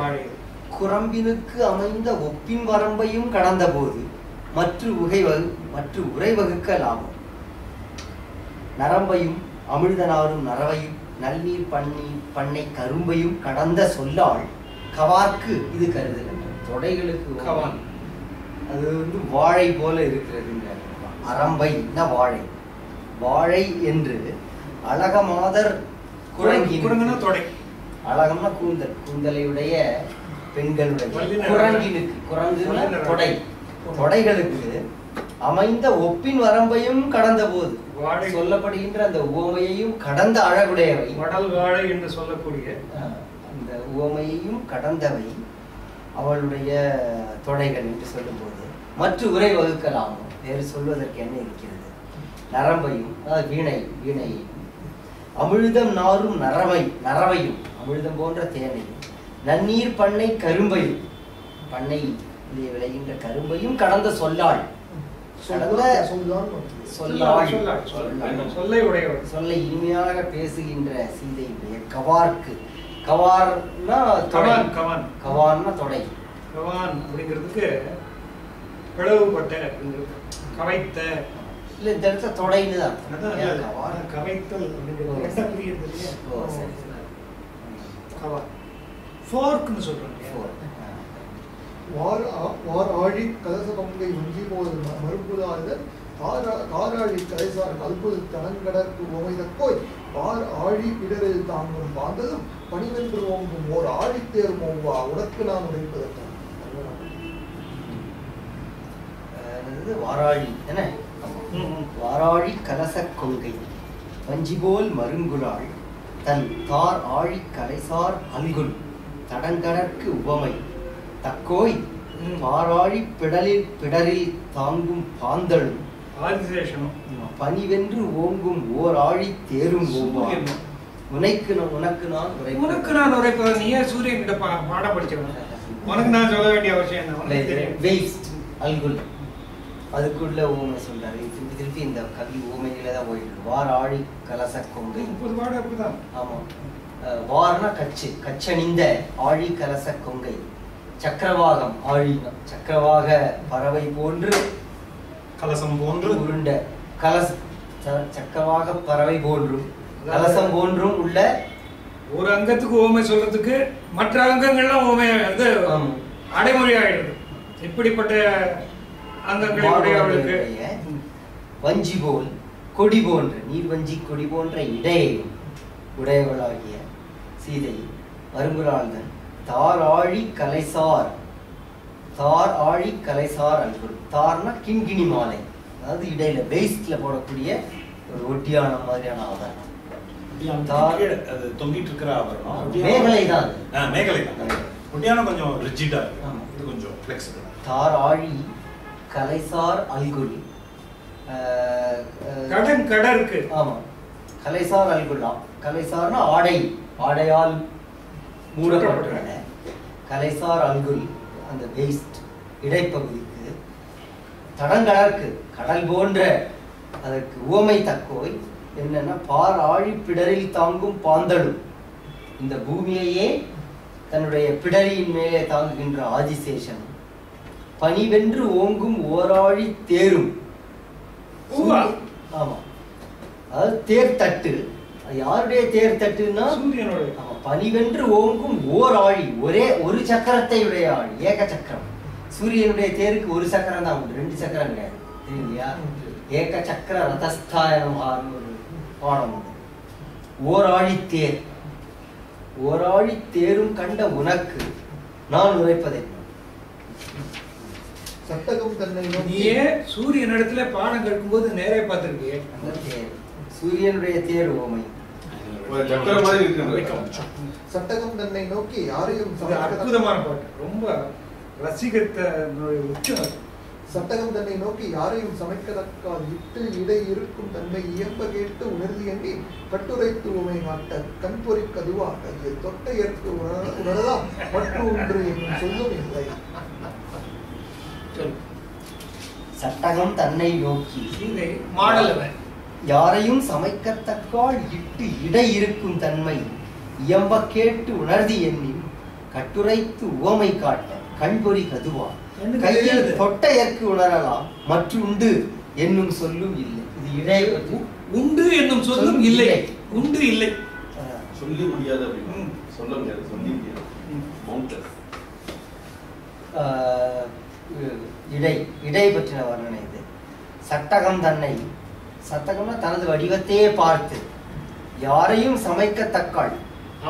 குரம்பினுக்கு அமைந்த ஒப்பின் வரம்பையும் கடந்த போது மற்ற உரை வகுக்க லாபம். நரம்பையும் அமிழ்தனாரும் நரவையும் நல்நீர் பண்ணை கரும்பையும் கடந்த சொல்லால் கவார்க்கு இது கருதுகின்ற தொடைகளுக்கு கவான். அது வந்து வாழை போல இருக்கிறது. அரம்பை வாழை, வாழை என்று அழகமாதர் குரங்கினா தொடை, அழகம்னா கூந்தல், கூந்தலையுடைய பெண்களுடைய குரங்கினுக்கு, குரங்குனா தொடை, தொடைகளுக்கு அமைந்த ஒப்பின் வரம்பையும் கடந்த போது சொல்லப்படுகின்ற அந்த உவமையையும் கடந்த அழகுடையவை, வடல் வாழை என்று சொல்லக்கூடிய அந்த உவமையையும் கடந்தவை அவளுடைய தொடைகள் என்று சொல்லும் போது மற்ற உரை வகுக்கலாமோ, வேறு சொல்வதற்கு என்ன இருக்கிறது? நரம்பையும் வீணை அமிழ்தம் நாரும் நரவையும் அமிழ்தம் போன்ற தேனையும் நன்னீர் பண்ணை கரும்பையும் பண்ணை விளைகின்ற கரும்பையும் கடந்த சொல்லாள், சொல்லை இனிமையாக பேசுகின்ற சீதையுடைய கவார்க்கு, கவார்னா கவான்னா தொடை, கவான் அப்படிங்கிறதுக்கு பிளவுபட்ட கவைத்த இல்ல இந்த இடத்துல தொடைன்னு தான் கவைத்தல் ஃபோர்க்னு சொல்றாங்க. வார் ஆழி கலச பங்கை வஞ்சி போது மறுப்புதாதல் காராழி கலைசார் கல்புது தனங்கடற்கு ஓமைதக்கோய் வார் ஆழி பிடரில் தாங்கும் பாந்ததும் பணிவென்று ஓங்கும் ஓர் ஆழித்தேர் மோவா உனக்கு நான் உடைப்பதற்கான வாராழி என்ன? வாராழி கலச கொள்கை வஞ்சிபோல் மருங்குலாள் தன் தார் ஆழி கலைசார் அல்குல் தடங்கடற்கு உவமை தக்கோய் பாராழி பிடரில் தாங்கும் பாந்தளும் ஆதிசேஷனும் பனிவென்று ஓங்கும் ஓர் ஆழி தேரும் உனக்கு நான் உரைப்பவன். நீ ஏன் சூரியன் கிட்ட பாடம் படிச்சவன்? உனக்கு நான் சொல்ல வேண்டிய அவசியம் என்ன? வேஸ்ட் அல்குல் அதுக்குள்ள ஓமை சொல்றாரு. திருப்பி இந்த கவி ஓமையில தான் போயிட்டு வார் ஆழி கலச கொங்கை. 30 பாடம் அப்படிதான். ஆமா, வார்னா கச்சணிந்த ஆழி கலச கொங்கை. சக்கரவாகம் ஆழி சக்கரவாக பறவை போன்று கலசம் போன்று உருண்ட கலச சக்கரவாக பறவை போன்றும் கலசம் போன்றும் உள்ள ஒரு அங்கத்துக்கு ஓமை சொல்றதுக்கு மற்ற அங்கங்கள்லாம் ஓமை அது அடைமொழியாயிடுது. இப்படிப்பட்ட அங்கங்களுடைய வஞ்சி போல் கொடி போன்ற நீர் வஞ்சி கொடி போன்ற இடையையும் உடையவளாகிய சீதை வருங்குறாள்தன் தார் ஆழி கலைசார் அல்குல். தார்னா கிண்கிணி மாலை, அதாவது இடையில வேஸ்ட்ல போடக்கூடிய ஒரு ஒட்டியானம் மாதிரியான ஆதாரம். தொங்கிட்டு இருக்கிற ஆபரணம் மேகலை தான். மேகலை தான். ஒட்டியானம் கொஞ்சம் ரிஜிடா இருக்கு, இது கொஞ்சம் ஃபிளெக்சிபிள். தார் ஆழி கலைசார் அல்குல். கடற்கு ஆமா, கலைசார் அல்குல். கலைசார்னா ஆடையால் மூடப்பட்டுள்ள கலைசார் அல்குல். அந்த வேஸ்ட் இடைப்பகுதிக்கு தடங்கடற்கு கடல் போன்ற அதற்கு உவமை தக்கோய் என்னன்னா பார் ஆழி பிடரில் தாங்கும் பாந்தளும். இந்த பூமியையே தன்னுடைய பிடரியின் மேலே தாங்குகின்ற ஆதிசேஷன் பனிவென்று ஓங்கும் ஓராழி தேரும். ஆமா, அதாவது தேர் தட்டு. யாருடைய தேர் தட்டுன்னா சூரியனோட. பனிவென்று ஓங்கும் ஓர் ஆழி, ஒரு சக்கரத்தை உடைய ஆழி, ஏக சக்கரம். சூரியனுடைய தேருக்கு ஒரு சக்கரம் தான் உண்டு, 2 சக்கரம் கிடையாது, தெரியுங்களா? ஏக சக்கர ரதஸ்தாயனம் ஒரு பாடம் உண்டு. ஓர் ஆழி தேர், ஓர் ஆழி தேரும் கண்ட உனக்கு நான் உரைப்பதை. சட்டகம் தன்னை நீயே சூரியன் இடத்துல பாடம் கேட்கும் போது நேரே பார்த்திருக்கியே. அந்த தேர் சூரியனுடைய தேர் ஓமை சட்டகம் தன்னை நோக்கி யாரையும் அற்புதமான பாட்டு, ரொம்ப ரசிகத்த உச்சம். சட்டகம் தன்னை நோக்கி யாரையும் சமைக்கதற்கால் இட்டு இடை இருக்கும் தன்மை இயம்ப கேட்டு உணர்ந்து எண்ணி கட்டுரைத்து உமை காட்ட கண்பொறி கதுவாக தொட்ட ஏற்று உணரலாம் மற்ற ஒன்று என்னும் சொல்லும் இல்லை. சட்டகம் தன்னை நோக்கி யாரையும் சமைக்கத்தக்கால் இட்டு இடை இருக்கும் தன்மை இயம்ப கேட்டு உணர்தி எண்ணி கட்டுரைத்து உவமை காட்ட கண்பொறி கதுவா கையில் தொட்ட ஏற்கு உணரலாம் மற்றுண்டு என்னும் சொல்லும் இல்லை. இது இடை உண்டு என்னும் சொல்லும் இல்லை. உண்டு இல்லை சொல்லி முடியாது அப்படின்னு சொல்ல முடியாது, சொல்லி முடியாது. இடை பற்றின வர்ணனை இது. சட்டகம் தன்னை, சட்டகம்னா தனது வடிவத்தையே பார்த்து யாரையும் சமைக்கத்தக்காள்,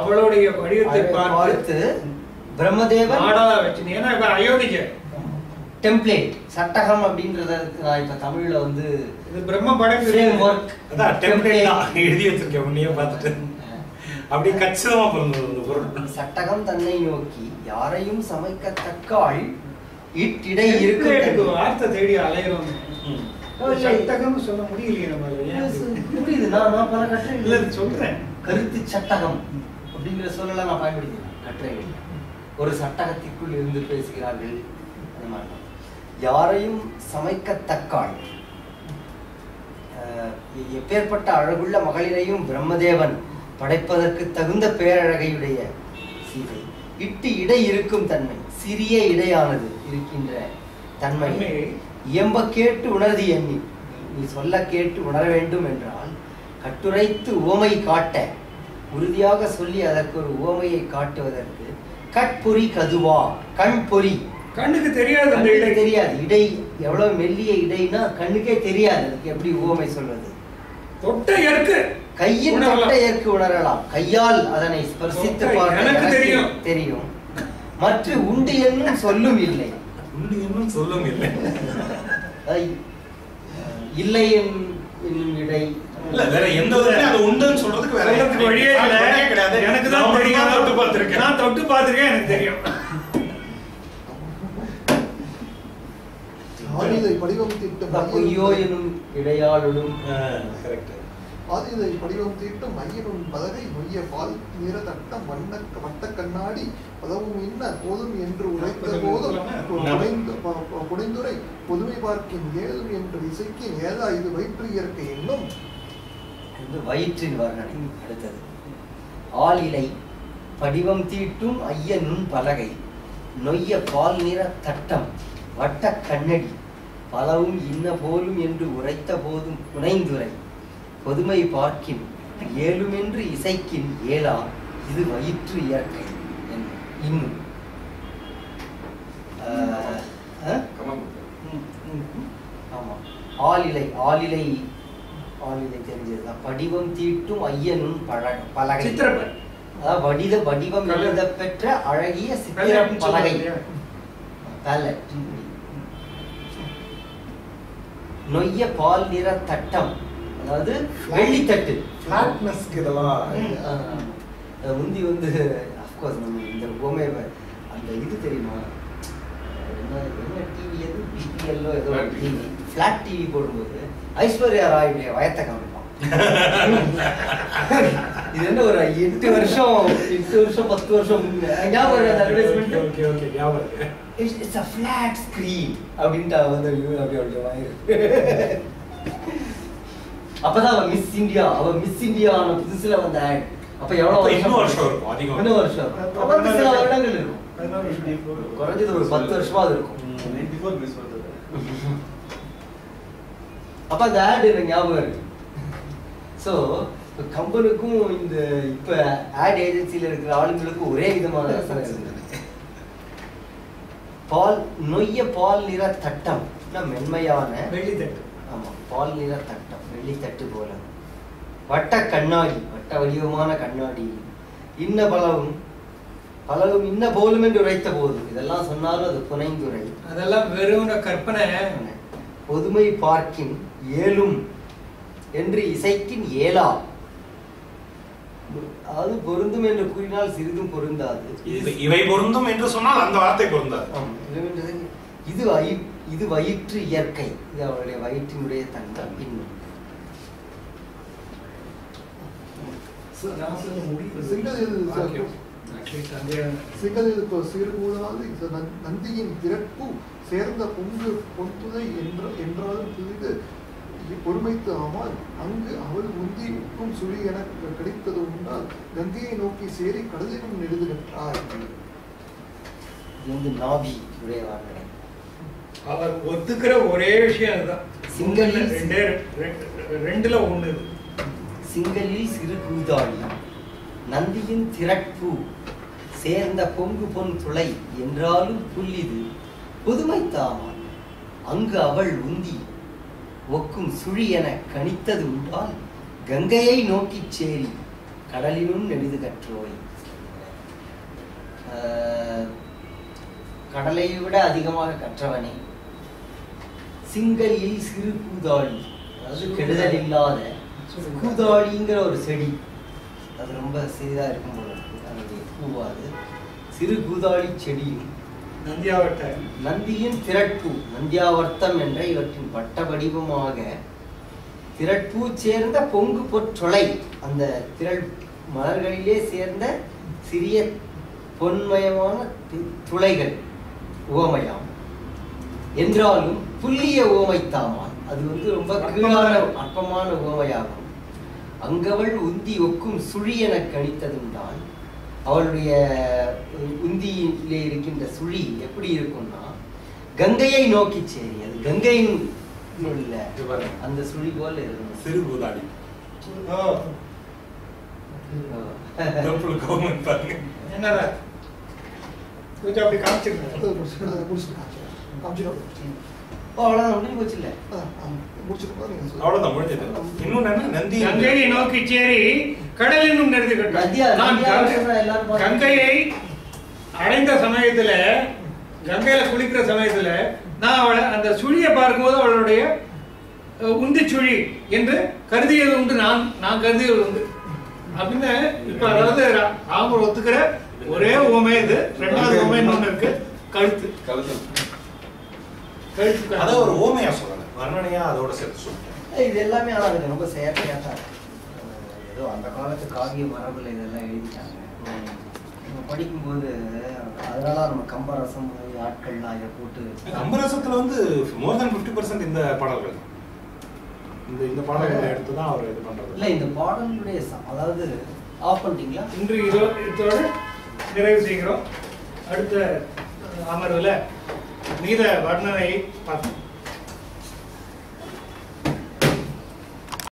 அவளுடைய வடிவத்தை பார்த்து பிரம்மதேவன் அயோனிக்க டெம்ப்ளேட் சட்டகம் அப்படின்றத நான் இப்ப தமிழ்ல வந்து பிரம்ம படைப்பு எழுதி வச்சிருக்கேன் உன்னையே பார்த்துட்டு அப்படி கச்சிதமா பொருள். சட்டகம் தன்னை நோக்கி யாரையும் சமைக்கத்தக்காள் இட்டிடை இருக்கு. வார்த்தை தேடி அலைகிறோம், சட்டகம் சொல்ல முடியலையே நம்ம. புரியுது, நான் பல கட்டுரை சொல்றேன். கருத்து சட்டகம் அப்படிங்கிற சொல்லலாம் நான் பயன்படுத்தினேன் கட்டுரைகள். ஒரு சட்டகத்திற்குள் இருந்து பேசுகிறார்கள். யாரையும் சமைக்கத்தக்காள், எப்பேற்பட்ட அழகுள்ள மகளிரையும் பிரம்மதேவன் படைப்பதற்கு தகுந்த பேரழகையுடைய சீதை இட்டு இடை இருக்கும் தன்மை, சிறிய இடையானது இருக்கின்ற தன்மை இயம்ப கேட்டு உணர்தி எண்ணி, நீ சொல்ல கேட்டு உணர வேண்டும் என்றால் கட்டுரைத்து உவமை காட்ட, உறுதியாக சொல்லி அதற்கு ஒரு உவமையை காட்டுவதற்கு கட்பொறி கதுவா, கண் பொறி, கண்ணுக்கு தெரியாது, அந்த இடை தெரியாது. இடை எவ்வளவு மெல்லிய இடைனா கண்ணுக்கே தெரியாது, அதுக்கு எப்படி உவமை சொல்வது? தொட்ட ஏற்கு, கையின் தொட்ட ஏற்கு உணரலாம், கையால் அதனை ஸ்பர்சித்து பார்க்க தெரியும். மற்ற உண்டு என்னும் சொல்லும் இல்லை, உண்டு என்னும் சொல்லும் இல்லை, இல்லை என்னும் இடை இல்ல. வேற எந்த விதத்துலயும் அது உண்டுன்னு சொல்றதுக்கு வேற வழியே கிடையாது. எனக்கு தான் தெரியும், தொட்டு பார்த்திருக்கேன், நான் தொட்டு பார்த்திருக்கேன், எனக்கு தெரியும். ஆதிதை படிவம் தீட்டும் பொய்யோ எனும் இடையாளும் கரெக்ட். ஆதிதை படிவம் தீட்டும் ஐயனும் பதகை மொய்ய பால் நிற தட்டம் வட்ட கண்ணாடி பதவும் இன்ன போதும் என்று உரைத்த போதும் புனைந்துரை பொதுமை பார்க்கின் ஏதும் என்று இசைக்கின் ஏதா இது வயிற்று இயற்கை என்னும் என்று வயிற்றின் வர்ணனை. அடுத்தது ஆளிலை படிவம் தீட்டும் ஐயனும் பலகை நொய்ய பால் நிற தட்டம் வட்ட கண்ணடி பலவும் இன்ன போலும் என்று உரைத்த போதும் புனைந்துரை பொதுமை பார்க்கின் ஏழுமென்று இசைக்கின் ஏலா இது வயிற்று இயற்கை இன்னும் ஆமா ஆளிலை ஆளிலை ஆளிலை தெரிஞ்சதுதான். படிவம் தீட்டும் ஐயனும் பலகை அதாவது வடிவம் எழுத பெற்ற அழகிய சித்திர பலகை பேலட். நொய்ய பால் நிற தட்டம் அதாவது வெள்ளித்தட்டு. முந்தி வந்து அஃப்கோர்ஸ் நம்ம இந்த பொம்மை அந்த இது தெரியுமா என்ன டிவி எது பிபிஎல்லோ ஏதோ டிவி ஃபிளாட் டிவி போடும்போது ஐஸ்வர்யா ராயுடைய வயத்தை காமிப்பான். இது என்ன ஒரு 8 வருஷம் 10 வருஷம் இட்ஸ் a flat screen அப்படின்ட்டு வந்து அப்படி வாயிரு. அப்பதான் அவன் மிஸ் இந்தியா ஆன புதுசுல வந்த ஆட். அப்ப எவ்வளவு இன்னும் வருஷம் இருக்கும், அதிகம் இன்னும் வருஷம் அப்ப சில வருடங்கள் இருக்கும், குறைஞ்சது ஒரு 10 வருஷமா அது இருக்கும். அப்ப அந்த ஆட் எனக்கு ஞாபகம் இருக்கு. ஸோ கம்பெனிக்கும் இந்த இப்ப ஆட் ஏஜென்சியில இருக்கிற ஆளுங்களுக்கும் ஒரே விதமான ரசனை இருந்தது. பால் நொய்ய பால் நிற தட்டம் மென்மையான வெள்ளித்தட்டு. ஆமா பால் நிற தட்டம் வெள்ளித்தட்டு போல வட்ட கண்ணாடி வட்ட வடிவமான கண்ணாடி இன்ன பலவும் இன்ன போலும் என்று உரைத்த போது இதெல்லாம் சொன்னாலும் அது புனைந்துரை. அதெல்லாம் வெறும் கற்பனை. பொதுமை பார்க்கின் ஏலும் என்று இசைக்கின் ஏலா அது பொருந்தும் என்று கூறினால் சிறிதும் பொருந்தாது. இவை பொருந்தும் என்று சொன்னால் அந்த வார்த்தை பொருந்தாது. இது வயிற்று இயற்கை, இது அவருடைய வயிற்றினுடைய தன்மை. இன்னும் நந்தியின் திரட்பு சேர்ந்த பொந்துதை என்றாலும் புதிது பொறுமைத்து ஆமால் அங்கு அவள் உந்தி உக்கும் சுழி என கிடைத்தது உண்டால் கங்கையை நோக்கி சேரி கடலிலும் நெடுதுகின்றார். அவர் ஒத்துக்கிற ஒரே விஷயம் அதுதான். ரெண்டுல ஒண்ணு. சிங்களில் சிறு கூதாடி நந்தியின் திரட்பு சேர்ந்த பொங்கு பொன் துளை என்றாலும் புல்லிது புதுமைத்தாமால் அங்கு அவள் உந்தி ஒக்கும் சுழி என கணித்தது உண்டால் கங்கையை நோக்கி சேரி கடலினும் நெடிது கற்றோய். கடலை விட அதிகமாக கற்றவனே, சிங்களில் சிறு கூதாளி அதாவது கெடுதல் இல்லாத கூதாளிங்கிற ஒரு செடி, அது ரொம்ப சிறிதா இருக்கும் போல அதனுடைய பூவாது சிறு கூதாளி செடியும் நந்தியின் திரட்பூ நந்தியாவர்த்தம் என்ற இவற்றின் வட்ட வடிவமாக திரட்பூ சேர்ந்த பொங்கு பொற்றொலை அந்த திரள் மலர்களிலே சேர்ந்த சிறிய பொன்மயமான துளைகள் உவமையாம் என்றாலும் புல்லிய உவமைத்தாமால் அது வந்து ரொம்ப கீழான அற்பமான உவமையாகும். அங்கவள் உந்தி ஒக்கும் சுழி என கணித்ததுண்டால் அவளுடைய உந்தியிலே இருக்கின்ற சுழி எப்படி இருக்கும்னா கங்கையை நோக்கி சேரி, அது கங்கையின் அந்த சுழி போல இருக்கும். சிறு கூதாடி என்னடா கொஞ்சம் அப்படி கங்கையை நோக்கி சேரி கடலினும் கங்கையை அடைந்த சமயத்துல கங்கையில குளிக்கிற சமயத்துல நான் அவளை அந்த சுழியை பார்க்கும்போது அவளுடைய உந்தி சுழி என்று கருதியது உண்டு, நான் கருதியது உண்டு அப்படின்னு. இப்ப அதாவது அவங்க ஒத்துக்கிற ஒரே உவமை இது. ரெண்டாவது உவமை ஒண்ணு இருக்கு, கழுத்து. அதை ஒரு ஓமையா சொல்லல, வர்ணனையா அதோட சேர்த்து சொல்றேன். இது எல்லாமே ஆனால் அதுக்கு ரொம்ப செயற்கையாக தான் இருக்கு. ஏதோ அந்த காலத்து காவிய மரபுல இதெல்லாம் எழுதிட்டாங்க. நம்ம படிக்கும்போது அதனால நம்ம கம்பரசம் ஆட்கள்லாம் இதை போட்டு கம்பரசத்துல வந்து மோர் தென் 50% இந்த பாடல்கள் தான். இந்த பாடல்களை எடுத்து தான் அவர் இது பண்றது. இல்லை, இந்த பாடலுடைய அதாவது ஆஃப் பண்ணிட்டீங்களா? இன்று இதோடு நிறைவு செய்கிறோம். அடுத்த அமர்வில் மீத வர்ணனையை பார்ப்போம்.